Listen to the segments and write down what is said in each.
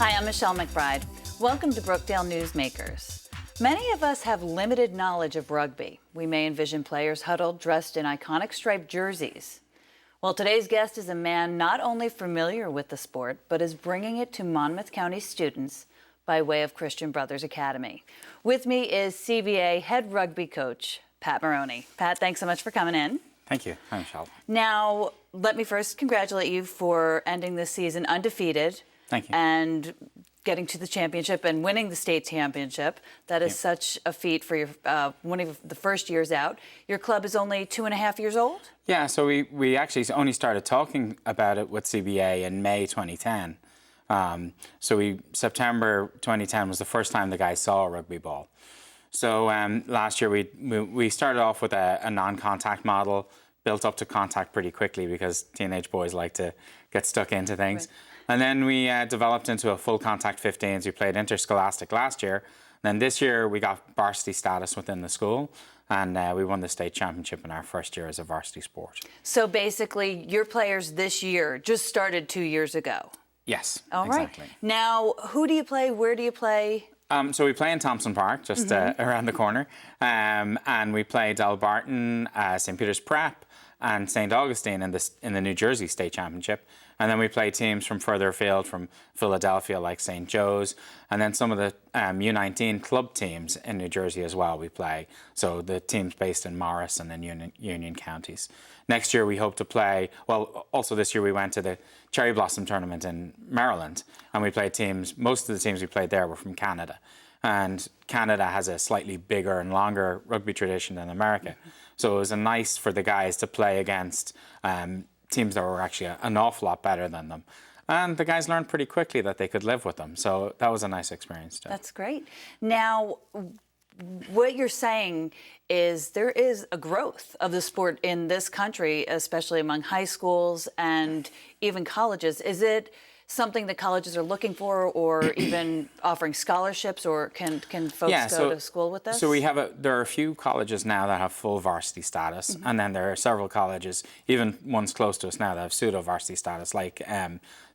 Hi, I'm Michele McBride. Welcome to Brookdale Newsmakers. Many of us have limited knowledge of rugby. We may envision players huddled, dressed in iconic striped jerseys. Well, today's guest is a man not only familiar with the sport, but is bringing it to Monmouth County students by way of Christian Brothers Academy. With me is CBA head rugby coach, Pat Moroney. Pat, thanks so much for coming in. Thank you. Hi, Michele. Now, let me first congratulate you for ending this season undefeated. Thank you. And getting to the championship and winning the state championship. That is such a feat for your one of the first years out. Your club is only 2.5 years old? Yeah, so we actually only started talking about it with CBA in May 2010. September 2010 was the first time the guys saw a rugby ball. So last year we started off with a non-contact model, built up to contact pretty quickly because teenage boys like to get stuck into things. Right. And then we developed into a full contact 15s. We played interscholastic last year. Then this year we got varsity status within the school, and we won the state championship in our first year as a varsity sport. So basically your players this year just started 2 years ago? Yes, all exactly. Right. Now, who do you play? Where do you play? So we play in Thompson Park, just around the corner. And we play Dalbarton, St. Peter's Prep, and St. Augustine in the New Jersey State Championship. And then we play teams from further afield, from Philadelphia, like St. Joe's, and then some of the U19 club teams in New Jersey as well we play. So the teams based in Morris and in Union counties. Next year we hope to play, well, also this year we went to the Cherry Blossom Tournament in Maryland, and we played teams, most of the teams we played there were from Canada. And Canada has a slightly bigger and longer rugby tradition than America. So it was nice for the guys to play against teams that were actually an awful lot better than them. And the guys learned pretty quickly that they could live with them. So that was a nice experience too. That's great. Now, what you're saying is there is a growth of the sport in this country, especially among high schools and even colleges. Is it something that colleges are looking for, or even offering scholarships, or can folks go to school with this? So there are a few colleges now that have full varsity status, and then there are several colleges, even ones close to us now, that have pseudo varsity status, like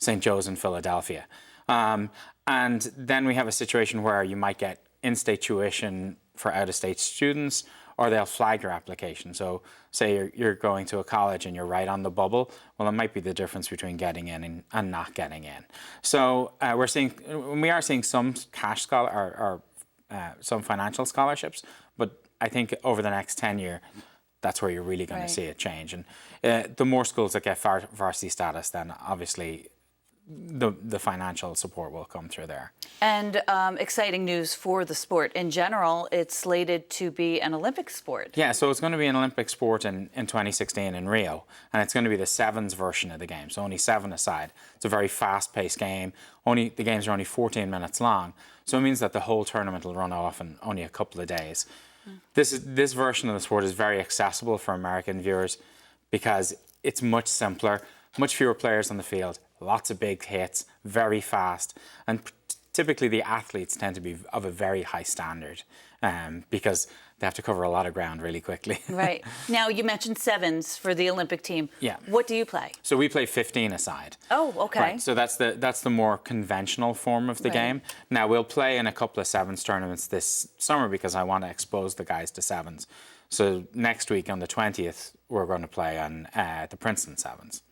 St. Joe's in Philadelphia. And then we have a situation where you might get in-state tuition for out-of-state students, or they'll flag your application. So say you're going to a college and you're right on the bubble, well, it might be the difference between getting in and not getting in. So we are seeing some cash some financial scholarships, but I think over the next 10 years, that's where you're really going to see a change. And the more schools that get varsity status, then obviously the financial support will come through there. And exciting news for the sport. In general, it's slated to be an Olympic sport. Yeah, so it's going to be an Olympic sport in 2016 in Rio, and it's going to be the sevens version of the game, so only 7 aside. It's a very fast-paced game. The games are only 14 minutes long, so it means that the whole tournament will run off in only a couple of days. This version of the sport is very accessible for American viewers because it's much simpler, much fewer players on the field, lots of big hits, very fast, and typically the athletes tend to be of a very high standard because they have to cover a lot of ground really quickly. Right. Now, you mentioned sevens for the Olympic team. Yeah. What do you play? So we play 15 aside. Oh, okay. Right. So that's the more conventional form of the game. Now, we'll play in a couple of sevens tournaments this summer because I want to expose the guys to sevens. So next week on the 20th, we're going to play on the Princeton sevens.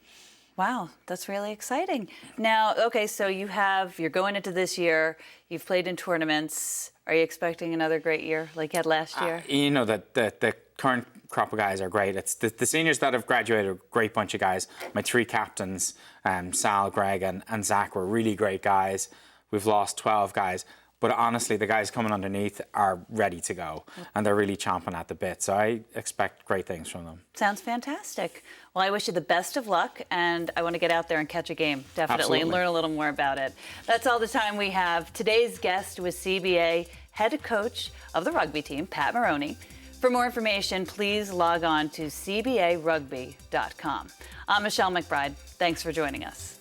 Wow, that's really exciting. Now, okay, so you're going into this year, you've played in tournaments. Are you expecting another great year like you had last year? You know, the current crop of guys are great. It's the seniors that have graduated, a great bunch of guys. My 3 captains, Sal, Greg, and Zach, were really great guys. We've lost 12 guys. But honestly, the guys coming underneath are ready to go, and they're really chomping at the bit. So I expect great things from them. Sounds fantastic. Well, I wish you the best of luck, and I want to get out there and catch a game, definitely, Absolutely. and learn a little more about it. That's all the time we have. Today's guest was CBA head coach of the rugby team, Pat Moroney. For more information, please log on to cbarugby.com. I'm Michele McBride. Thanks for joining us.